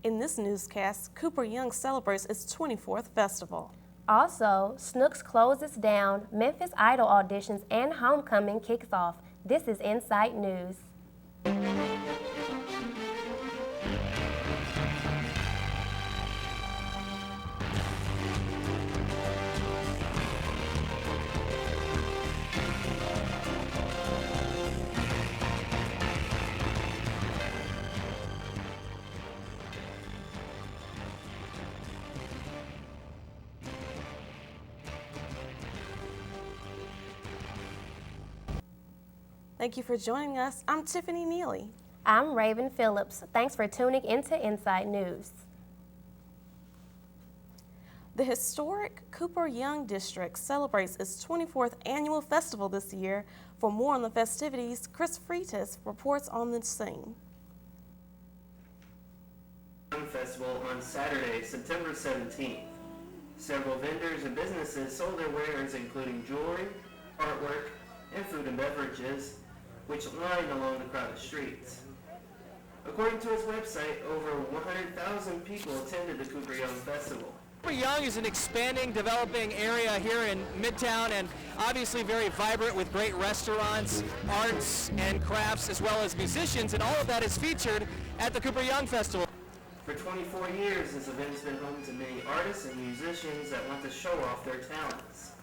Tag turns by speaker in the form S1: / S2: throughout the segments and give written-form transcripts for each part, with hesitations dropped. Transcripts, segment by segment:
S1: In this newscast, Cooper Young celebrates its 24th festival.
S2: Also, Snooks closes down, Memphis Idol auditions, and Homecoming kicks off. This is Insight News.
S1: Thank you for joining us. I'm Tiffany Neely.
S2: I'm Raven Phillips. Thanks for tuning into Insight News.
S1: The historic Cooper Young District celebrates its 24th annual festival this year. For more on the festivities, Chris Freitas reports on the scene.
S3: Festival on Saturday, September 17th. Several vendors and businesses sold their wares including jewelry, artwork, and food and beverages, which lined along the crowded streets. According to its website, over 100,000 people attended the Cooper Young Festival.
S4: Cooper Young is an expanding, developing area here in Midtown, and obviously very vibrant with great restaurants, arts, and crafts, as well as musicians, and all of that is featured at the Cooper Young Festival.
S3: For 24 years, this event has been home to many artists and musicians that want to show off their talents.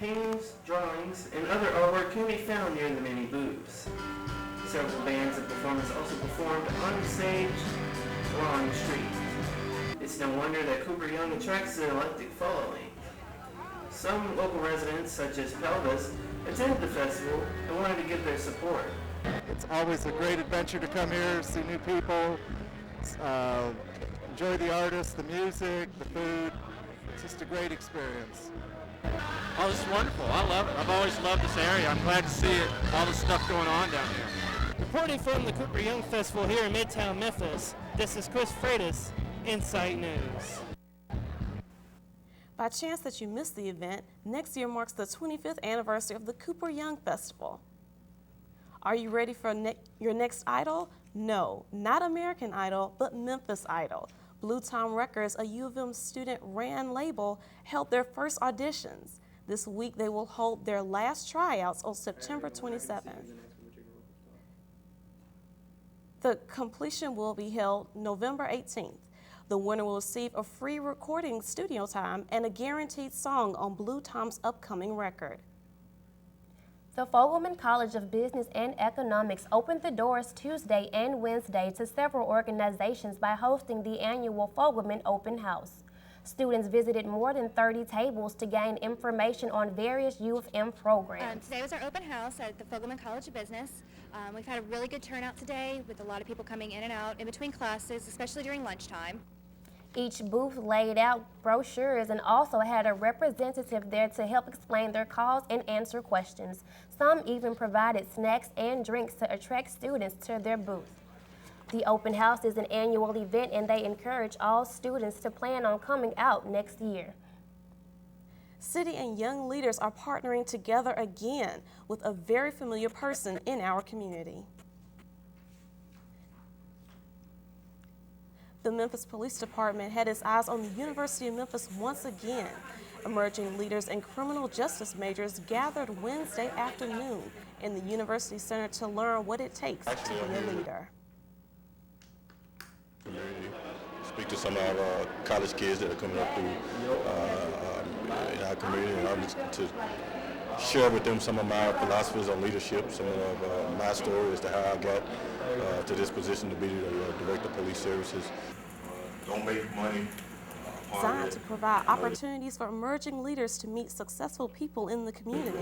S3: Paintings, drawings, and other artwork can be found near the many booths. Several bands and performers also performed on the stage or on the street. It's no wonder that Cooper Young attracts an eclectic following. Some local residents, such as Pelvis, attended the festival and wanted to give their support.
S5: It's always a great adventure to come here, see new people, enjoy the artists, the music, the food. It's just a great experience.
S6: Oh, this is wonderful. I love it. I've always loved this area. I'm glad to see it, all the stuff going on down here.
S7: Reporting from the Cooper Young Festival here in Midtown Memphis, this is Chris Freitas, Insight News.
S1: By chance that you missed the event, next year marks the 25th anniversary of the Cooper Young Festival. Are you ready for your next idol? No, not American Idol, but Memphis Idol. Blue Tom Records, a U of M student-ran label, held their first auditions. This week they will hold their last tryouts on September 27th. The completion will be held November 18th. The winner will receive a free recording studio time and a guaranteed song on Blue Tom's upcoming record.
S2: The Fogelman College of Business and Economics opened the doors Tuesday and Wednesday to several organizations by hosting the annual Fogelman Open House. Students visited more than 30 tables to gain information on various U of M programs.
S8: Today was our open house at the Fogelman College of Business. We've had a really good turnout today with a lot of people coming in and out in between classes, especially during lunchtime.
S2: Each booth laid out brochures and also had a representative there to help explain their calls and answer questions. Some even provided snacks and drinks to attract students to their booth. The open house is an annual event and they encourage all students to plan on coming out next year.
S1: City and young leaders are partnering together again with a very familiar person in our community. The Memphis Police Department had its eyes on the University of Memphis once again. Emerging leaders and criminal justice majors gathered Wednesday afternoon in the University Center to learn what it takes to be a leader.
S9: Speak to some of our college kids that are coming up through in our community, and to share with them some of my philosophies on leadership, some of my story as to how I got to this position to be the Director of Police Services. Don't make money.
S1: Designed to provide opportunities for emerging leaders to meet successful people in the community.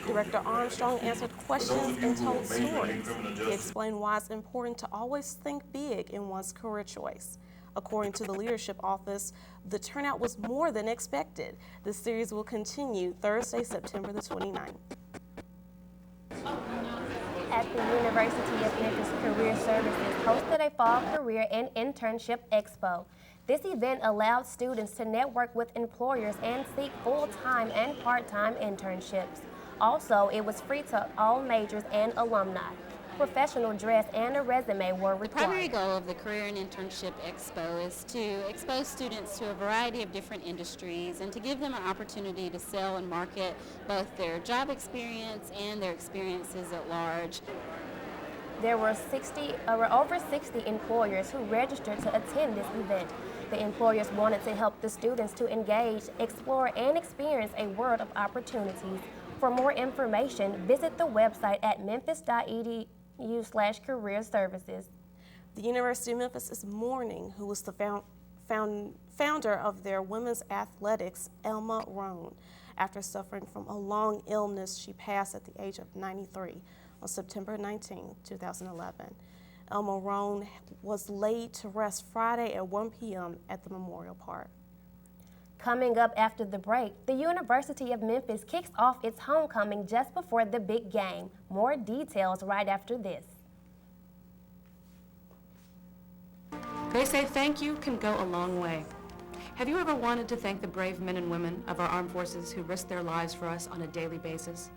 S1: Director Armstrong answered questions and told stories. He explained why it's important to always think big in one's career choice. According to the Leadership Office, the turnout was more than expected. The series will continue Thursday, September the 29th.
S2: At the University of Memphis Career Services hosted a Fall Career and Internship Expo. This event allowed students to network with employers and seek full-time and part-time internships. Also, it was free to all majors and alumni. professional dress, and a resume were
S10: The primary
S2: required.
S10: goal of the Career and Internship Expo is to expose students to a variety of different industries and to give them an opportunity to sell and market both their job experience and their experiences at large.
S2: There were over 60 employers who registered to attend this event. The employers wanted to help the students to engage, explore, and experience a world of opportunities. For more information, visit the website at memphis.edu/career services.
S1: The University of Memphis is mourning who was the founder of their women's athletics, Elma Roane. After suffering from a long illness, she passed at the age of 93 on September 19, 2011. Elma Roane was laid to rest Friday at 1 p.m. at the Memorial Park.
S2: Coming up after the break, the University of Memphis kicks off its homecoming just before the big game. More details right after this.
S11: They say thank you can go a long way. Have you ever wanted to thank the brave men and women of our armed forces who risk their lives for us on a daily basis?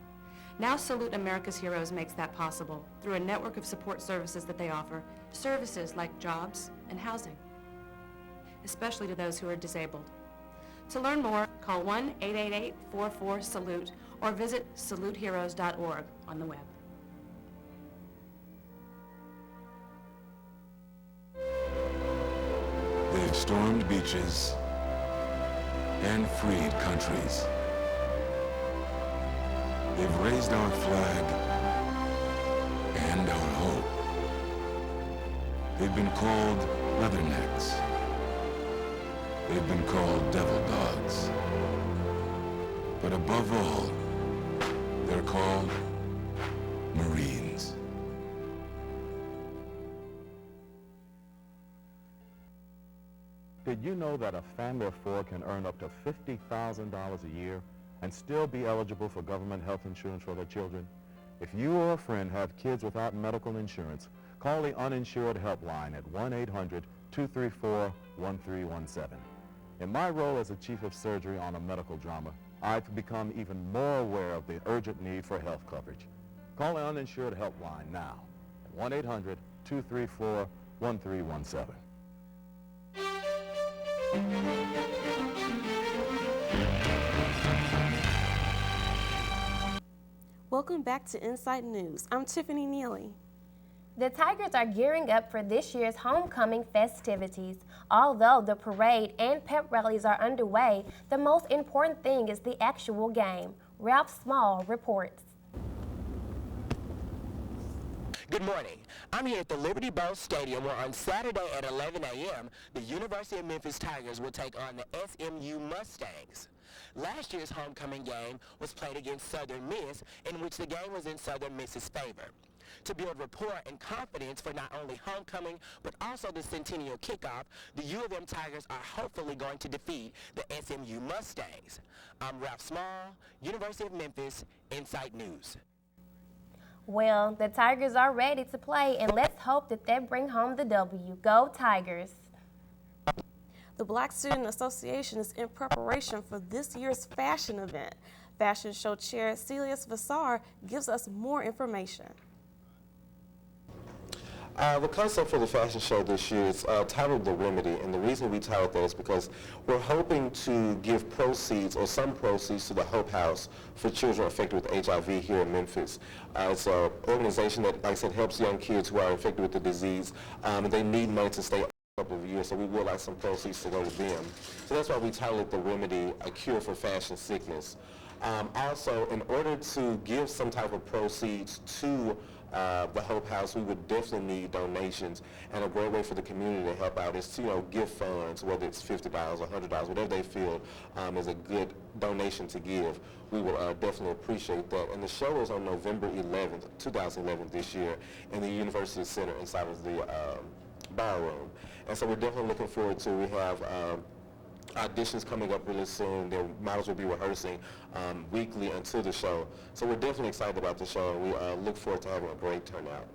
S11: Now Salute America's Heroes makes that possible through a network of support services that they offer, services like jobs and housing, especially to those who are disabled. To learn more, call 1-888-44-SALUTE or visit saluteheroes.org on the web.
S12: They've stormed beaches and freed countries. They've raised our flag and our hope. They've been called leathernecks. They've been called devil dogs. But above all, they're called Marines.
S5: Did you know that a family of 4 can earn up to $50,000 a year and still be eligible for government health insurance for their children? If you or a friend have kids without medical insurance, call the uninsured helpline at 1-800-234-1317. In my role as a chief of surgery on a medical drama, I've become even more aware of the urgent need for health coverage. Call the uninsured helpline now at 1-800-234-1317.
S1: Welcome back to Insight News. I'm Tiffany Neely.
S2: The Tigers are gearing up for this year's homecoming festivities. Although the parade and pep rallies are underway, the most important thing is the actual game. Ralph Small reports.
S13: Good morning. I'm here at the Liberty Bowl Stadium where on Saturday at 11 a.m. the University of Memphis Tigers will take on the SMU Mustangs. Last year's homecoming game was played against Southern Miss, in which the game was in Southern Miss's favor. To build rapport and confidence for not only homecoming but also the Centennial kickoff, the U of M Tigers are hopefully going to defeat the SMU Mustangs. I'm Ralph Small, University of Memphis, Insight News.
S2: Well, the Tigers are ready to play, and let's hope that they bring home the W. Go Tigers!
S1: The Black Student Association is in preparation for this year's fashion event. Fashion Show Chair Celius Vassar gives us more information.
S14: The concept for the fashion show this year is titled The Remedy, and the reason we titled that is because we're hoping to give proceeds or some proceeds to the Hope House for children affected with HIV here in Memphis. It's an organization that, like I said, helps young kids who are infected with the disease, and they need money to stay a couple of years, so we would like some proceeds to go to them. So that's why we titled it The Remedy, A Cure for Fashion Sickness. Also, in order to give some type of proceeds to the Hope House, we would definitely need donations, and a great way for the community to help out is to give funds, whether it's $50 or $100, whatever they feel is a good donation to give. We will definitely appreciate that. And the show is on November 11th, 2011 this year in the University Center inside of the ballroom. And so we're definitely looking forward to it. We have auditions coming up really soon. The models will be rehearsing weekly until the show. So we're definitely excited about the show, and we look forward to having a great turnout.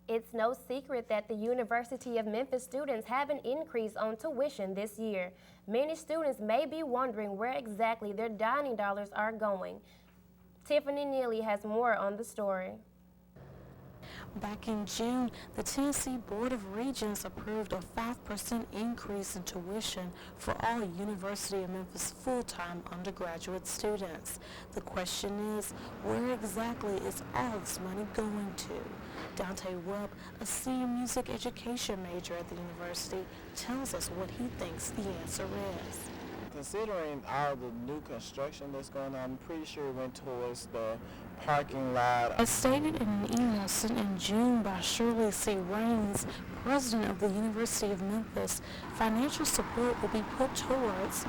S2: It's no secret that the University of Memphis students have an increase on tuition this year. Many students may be wondering where exactly their dining dollars are going. Tiffany Neely has more on the story.
S15: Back in June, the Tennessee Board of Regents approved a 5% increase in tuition for all University of Memphis full-time undergraduate students. The question is, where exactly is all this money going to? Dante Webb, a senior music education major at the university, tells us what he thinks the answer is.
S16: Considering all the new construction that's going on, I'm pretty sure it went towards the parking lot.
S15: As stated in an email sent in June by Shirley C. Raines, president of the University of Memphis, financial support will be put towards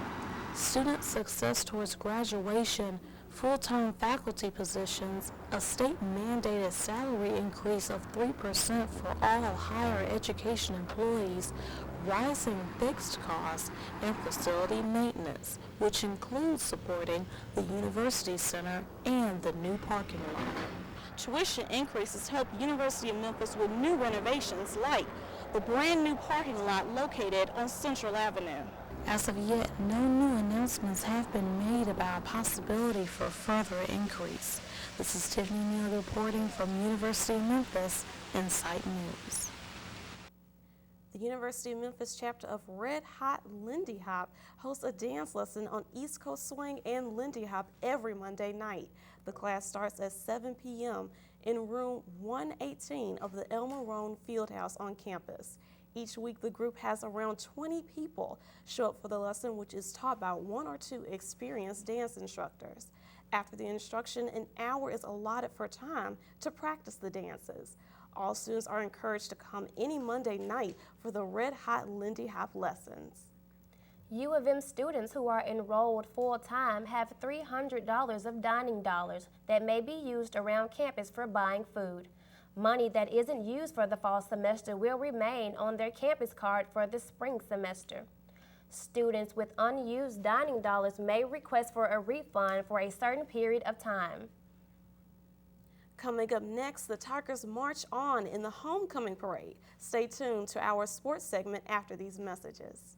S15: student success towards graduation, full-time faculty positions, a state-mandated salary increase of 3% for all higher education employees, rising fixed costs, and facility maintenance, which includes supporting the University Center and the new parking lot. Tuition increases help University of Memphis with new renovations like the brand new parking lot located on Central Avenue. As of yet, no new announcements have been made about a possibility for a further increase. This is Tiffany Neal reporting from University of Memphis Insight News.
S1: The University of Memphis chapter of Red Hot Lindy Hop hosts a dance lesson on East Coast Swing and Lindy Hop every Monday night. The class starts at 7 p.m. in room 118 of the Elmer Rohn Fieldhouse on campus. Each week, the group has around 20 people show up for the lesson, which is taught by 1 or 2 experienced dance instructors. After the instruction, an hour is allotted for time to practice the dances. All students are encouraged to come any Monday night for the Red Hot Lindy Hop lessons.
S2: U of M students who are enrolled full-time have $300 of dining dollars that may be used around campus for buying food. Money that isn't used for the fall semester will remain on their campus card for the spring semester. Students with unused dining dollars may request for a refund for a certain period of time.
S1: Coming up next, the Tigers march on in the homecoming parade. Stay tuned to our sports segment after these messages.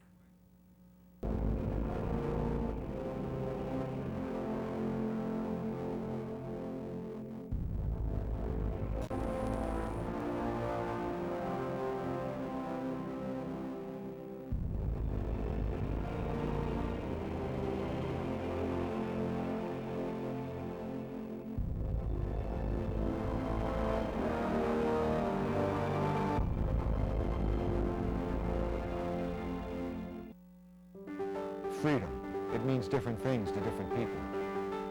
S5: Freedom. It means different things to different people.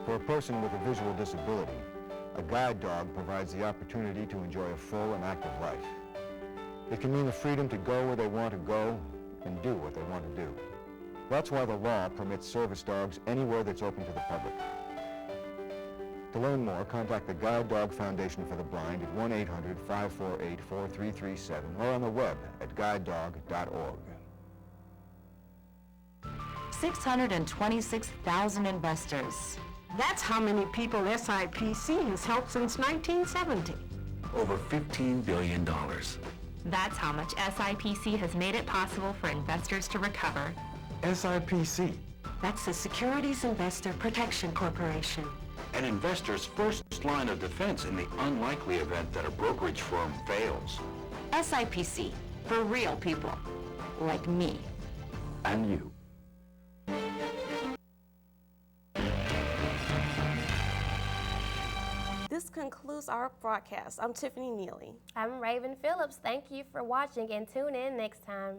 S5: For a person with a visual disability, a guide dog provides the opportunity to enjoy a full and active life. It can mean the freedom to go where they want to go and do what they want to do. That's why the law permits service dogs anywhere that's open to the public. To learn more, contact the Guide Dog Foundation for the Blind at 1-800-548-4337 or on the web at guidedog.org.
S17: 626,000 investors. That's how many people SIPC has helped since 1970.
S18: Over $15 billion.
S19: That's how much SIPC has made it possible for investors to recover.
S18: SIPC.
S17: That's the Securities Investor Protection Corporation.
S18: An investor's first line of defense in the unlikely event that a brokerage firm fails.
S19: SIPC, for real people, like me.
S18: And you.
S1: This concludes our broadcast. I'm Tiffany Neely.
S2: I'm Raven Phillips. Thank you for watching and tune in next time.